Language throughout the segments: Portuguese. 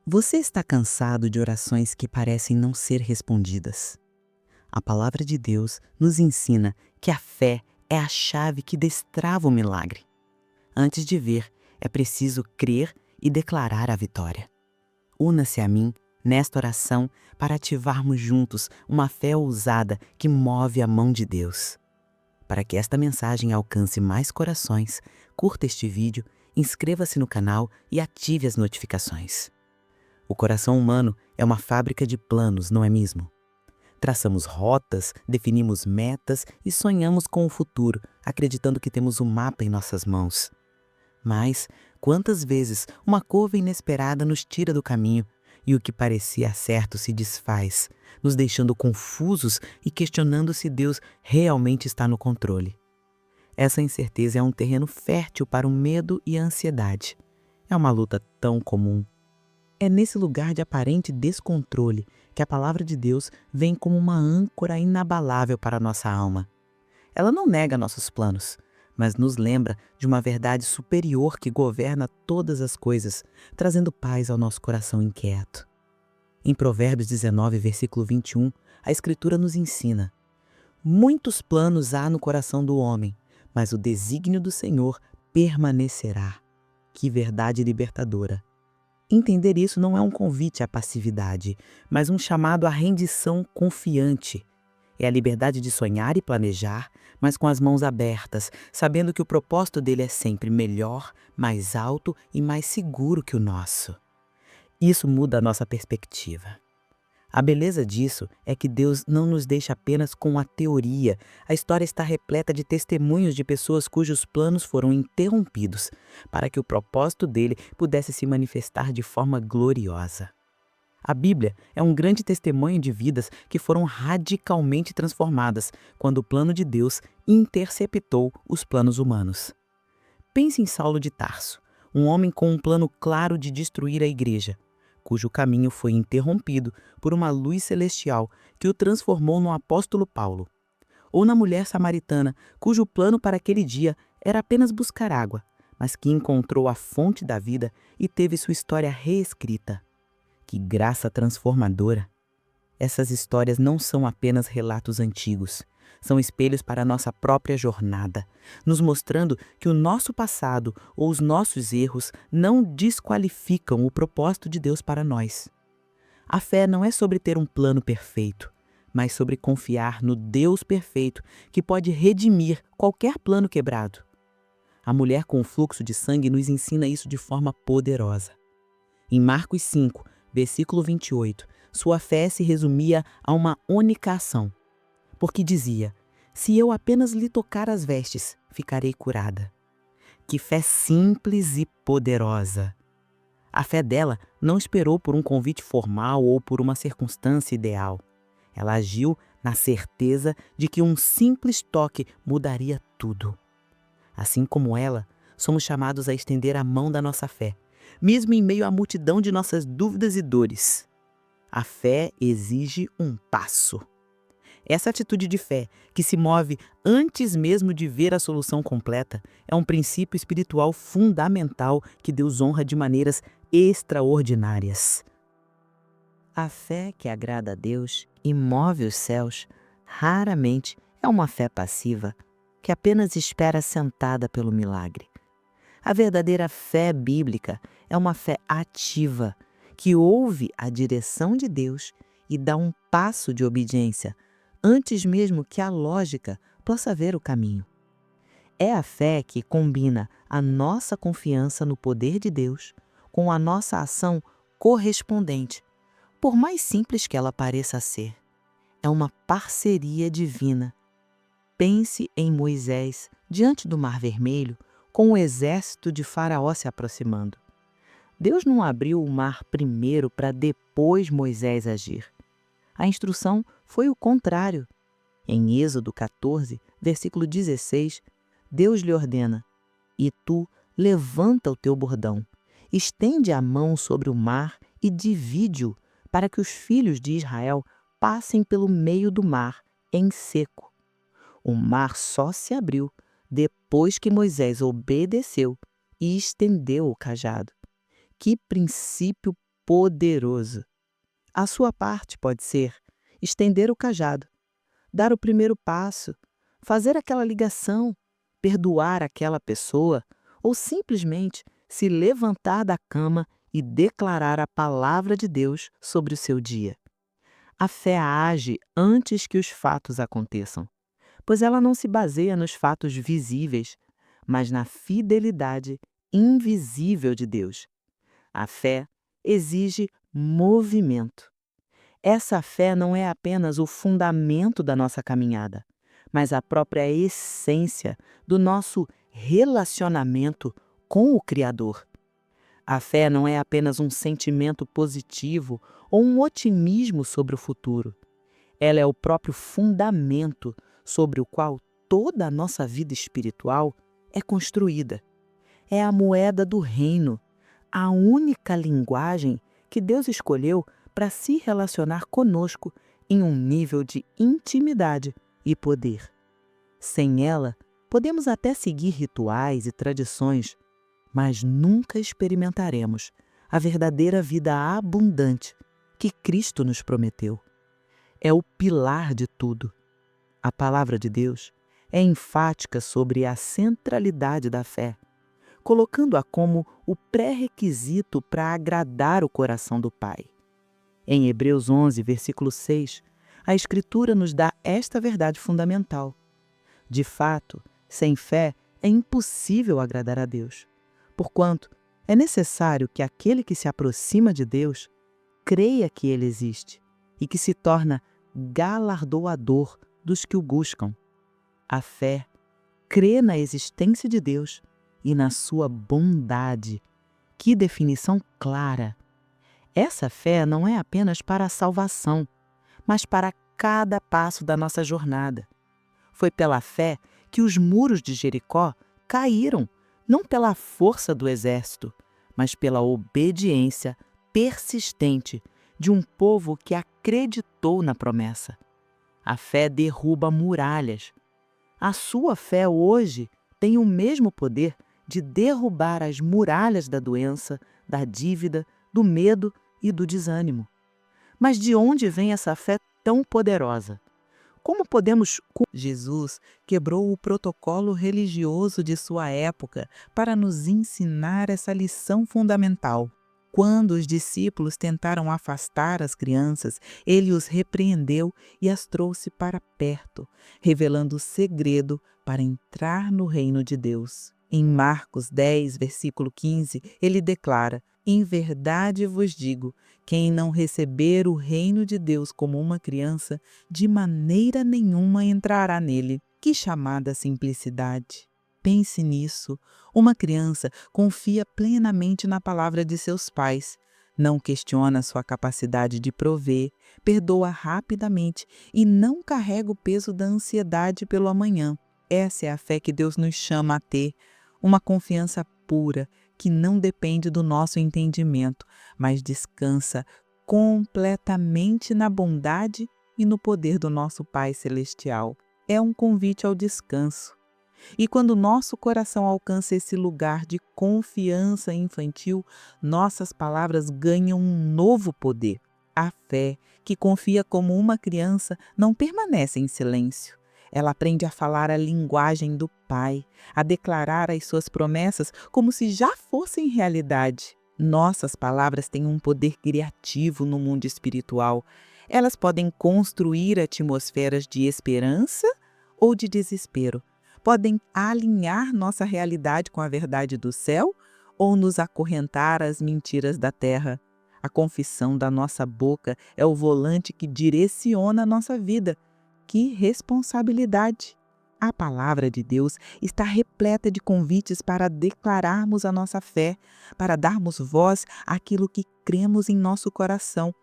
Você está cansado de orações que parecem não ser respondidas? A palavra de Deus nos ensina que a fé é a chave que destrava o milagre. Antes de ver, é preciso crer e declarar a vitória. Una-se a mim nesta oração para ativarmos juntos uma fé ousada que move a mão de Deus. Para que esta mensagem alcance mais corações, curta este vídeo, inscreva-se no canal e ative as notificações. O coração humano é uma fábrica de planos, não é mesmo? Traçamos rotas, definimos metas e sonhamos com o futuro, acreditando que temos o mapa em nossas mãos. Mas, quantas vezes uma curva inesperada nos tira do caminho e o que parecia certo se desfaz, nos deixando confusos e questionando se Deus realmente está no controle. Essa incerteza é um terreno fértil para o medo e a ansiedade. É uma luta tão comum. É nesse lugar de aparente descontrole que a palavra de Deus vem como uma âncora inabalável para a nossa alma. Ela não nega nossos planos, mas nos lembra de uma verdade superior que governa todas as coisas, trazendo paz ao nosso coração inquieto. Em Provérbios 19, versículo 21, a Escritura nos ensina: muitos planos há no coração do homem, mas o desígnio do Senhor permanecerá. Que verdade libertadora! Entender isso não é um convite à passividade, mas um chamado à rendição confiante. É a liberdade de sonhar e planejar, mas com as mãos abertas, sabendo que o propósito dele é sempre melhor, mais alto e mais seguro que o nosso. Isso muda a nossa perspectiva. A beleza disso é que Deus não nos deixa apenas com a teoria. A história está repleta de testemunhos de pessoas cujos planos foram interrompidos, para que o propósito dele pudesse se manifestar de forma gloriosa. A Bíblia é um grande testemunho de vidas que foram radicalmente transformadas quando o plano de Deus interceptou os planos humanos. Pense em Saulo de Tarso, um homem com um plano claro de destruir a igreja, cujo caminho foi interrompido por uma luz celestial que o transformou no apóstolo Paulo. Ou na mulher samaritana, cujo plano para aquele dia era apenas buscar água, mas que encontrou a fonte da vida e teve sua história reescrita. Que graça transformadora! Essas histórias não são apenas relatos antigos, são espelhos para a nossa própria jornada, nos mostrando que o nosso passado ou os nossos erros não desqualificam o propósito de Deus para nós. A fé não é sobre ter um plano perfeito, mas sobre confiar no Deus perfeito que pode redimir qualquer plano quebrado. A mulher com o fluxo de sangue nos ensina isso de forma poderosa. Em Marcos 5, versículo 28, sua fé se resumia a uma única ação, porque dizia: se eu apenas lhe tocar as vestes, ficarei curada. Que fé simples e poderosa! A fé dela não esperou por um convite formal ou por uma circunstância ideal. Ela agiu na certeza de que um simples toque mudaria tudo. Assim como ela, somos chamados a estender a mão da nossa fé, mesmo em meio à multidão de nossas dúvidas e dores. A fé exige um passo. Essa atitude de fé, que se move antes mesmo de ver a solução completa, é um princípio espiritual fundamental que Deus honra de maneiras extraordinárias. A fé que agrada a Deus e move os céus, raramente é uma fé passiva, que apenas espera sentada pelo milagre. A verdadeira fé bíblica é uma fé ativa, que ouve a direção de Deus e dá um passo de obediência, antes mesmo que a lógica possa ver o caminho. É a fé que combina a nossa confiança no poder de Deus com a nossa ação correspondente, por mais simples que ela pareça ser. É uma parceria divina. Pense em Moisés diante do Mar Vermelho, com o exército de Faraó se aproximando. Deus não abriu o mar primeiro para depois Moisés agir. A instrução foi o contrário. Em Êxodo 14, versículo 16, Deus lhe ordena: e tu levanta o teu bordão, estende a mão sobre o mar e divide-o, para que os filhos de Israel passem pelo meio do mar, em seco. O mar só se abriu depois que Moisés obedeceu e estendeu o cajado. Que princípio poderoso. A sua parte pode ser estender o cajado, dar o primeiro passo, fazer aquela ligação, perdoar aquela pessoa ou simplesmente se levantar da cama e declarar a palavra de Deus sobre o seu dia. A fé age antes que os fatos aconteçam, pois ela não se baseia nos fatos visíveis, mas na fidelidade invisível de Deus. A fé exige movimento. Essa fé não é apenas o fundamento da nossa caminhada, mas a própria essência do nosso relacionamento com o Criador. A fé não é apenas um sentimento positivo ou um otimismo sobre o futuro. Ela é o próprio fundamento sobre o qual toda a nossa vida espiritual é construída. É a moeda do reino, a única linguagem que Deus escolheu para se relacionar conosco em um nível de intimidade e poder. Sem ela, podemos até seguir rituais e tradições, mas nunca experimentaremos a verdadeira vida abundante que Cristo nos prometeu. É o pilar de tudo. A palavra de Deus é enfática sobre a centralidade da fé, colocando-a como o pré-requisito para agradar o coração do Pai. Em Hebreus 11, versículo 6, a Escritura nos dá esta verdade fundamental. De fato, sem fé é impossível agradar a Deus, porquanto é necessário que aquele que se aproxima de Deus creia que Ele existe e que se torna galardoador dos que o buscam. A fé crê na existência de Deus e na sua bondade. Que definição clara! Essa fé não é apenas para a salvação, mas para cada passo da nossa jornada. Foi pela fé que os muros de Jericó caíram, não pela força do exército, mas pela obediência persistente de um povo que acreditou na promessa. A fé derruba muralhas. A sua fé hoje tem o mesmo poder de derrubar as muralhas da doença, da dívida, do medo e do desânimo. Mas de onde vem essa fé tão poderosa? Como podemos... Jesus quebrou o protocolo religioso de sua época para nos ensinar essa lição fundamental. Quando os discípulos tentaram afastar as crianças, ele os repreendeu e as trouxe para perto, revelando o segredo para entrar no reino de Deus. Em Marcos 10, versículo 15, ele declara: "Em verdade vos digo, quem não receber o reino de Deus como uma criança, de maneira nenhuma entrará nele." Que chamada simplicidade! Pense nisso. Uma criança confia plenamente na palavra de seus pais, não questiona sua capacidade de prover, perdoa rapidamente e não carrega o peso da ansiedade pelo amanhã. Essa é a fé que Deus nos chama a ter, uma confiança pura que não depende do nosso entendimento, mas descansa completamente na bondade e no poder do nosso Pai Celestial. É um convite ao descanso. E quando nosso coração alcança esse lugar de confiança infantil, nossas palavras ganham um novo poder. A fé, que confia como uma criança, não permanece em silêncio. Ela aprende a falar a linguagem do Pai, a declarar as suas promessas como se já fossem realidade. Nossas palavras têm um poder criativo no mundo espiritual. Elas podem construir atmosferas de esperança ou de desespero. Podem alinhar nossa realidade com a verdade do céu ou nos acorrentar às mentiras da terra. A confissão da nossa boca é o volante que direciona a nossa vida. Que responsabilidade! A palavra de Deus está repleta de convites para declararmos a nossa fé, para darmos voz àquilo que cremos em nosso coração.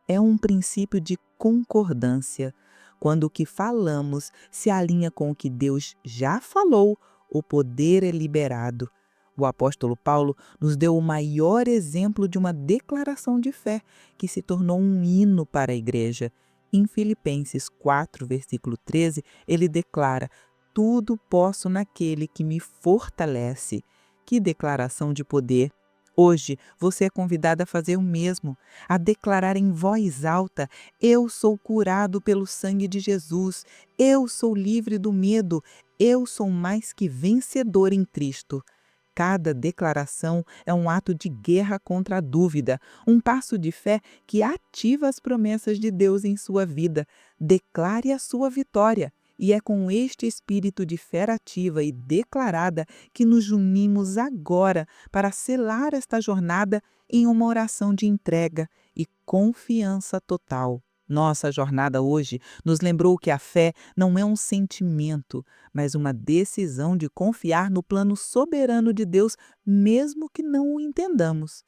É um princípio de concordância. Quando o que falamos se alinha com o que Deus já falou, o poder é liberado. O apóstolo Paulo nos deu o maior exemplo de uma declaração de fé que se tornou um hino para a igreja. Em Filipenses 4, versículo 13, ele declara: "Tudo posso naquele que me fortalece." Que declaração de poder! Hoje, você é convidado a fazer o mesmo, a declarar em voz alta: eu sou curado pelo sangue de Jesus, eu sou livre do medo, eu sou mais que vencedor em Cristo. Cada declaração é um ato de guerra contra a dúvida, um passo de fé que ativa as promessas de Deus em sua vida. Declare a sua vitória. E é com este espírito de fé ativa e declarada que nos unimos agora para selar esta jornada em uma oração de entrega e confiança total. Nossa jornada hoje nos lembrou que a fé não é um sentimento, mas uma decisão de confiar no plano soberano de Deus, mesmo que não o entendamos.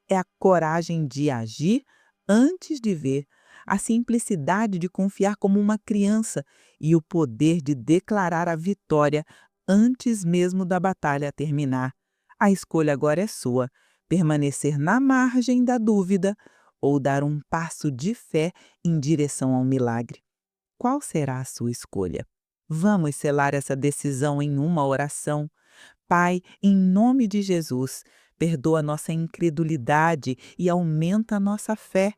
É a coragem de agir antes de ver, a simplicidade de confiar como uma criança e o poder de declarar a vitória antes mesmo da batalha terminar. A escolha agora é sua: permanecer na margem da dúvida ou dar um passo de fé em direção ao milagre. Qual será a sua escolha? Vamos selar essa decisão em uma oração. Pai, em nome de Jesus, perdoa nossa incredulidade e aumenta a nossa fé.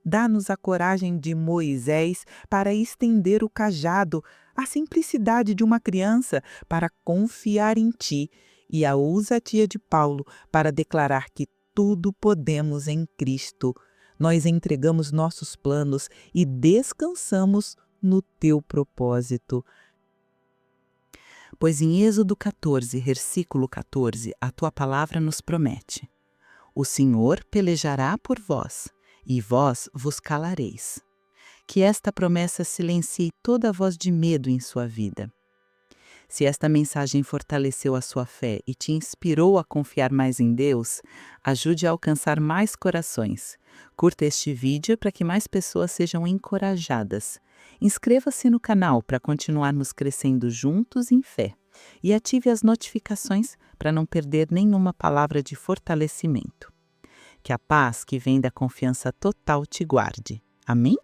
Dá-nos a coragem de Moisés para estender o cajado, a simplicidade de uma criança para confiar em Ti e a ousadia de Paulo para declarar que tudo podemos em Cristo. Nós entregamos nossos planos e descansamos no Teu propósito. Pois em Êxodo 14, versículo 14, a Tua palavra nos promete: o Senhor pelejará por vós, e vós vos calareis. Que esta promessa silencie toda a voz de medo em sua vida. Se esta mensagem fortaleceu a sua fé e te inspirou a confiar mais em Deus, ajude a alcançar mais corações. Curta este vídeo para que mais pessoas sejam encorajadas. Inscreva-se no canal para continuarmos crescendo juntos em fé. E ative as notificações para não perder nenhuma palavra de fortalecimento. Que a paz que vem da confiança total te guarde. Amém?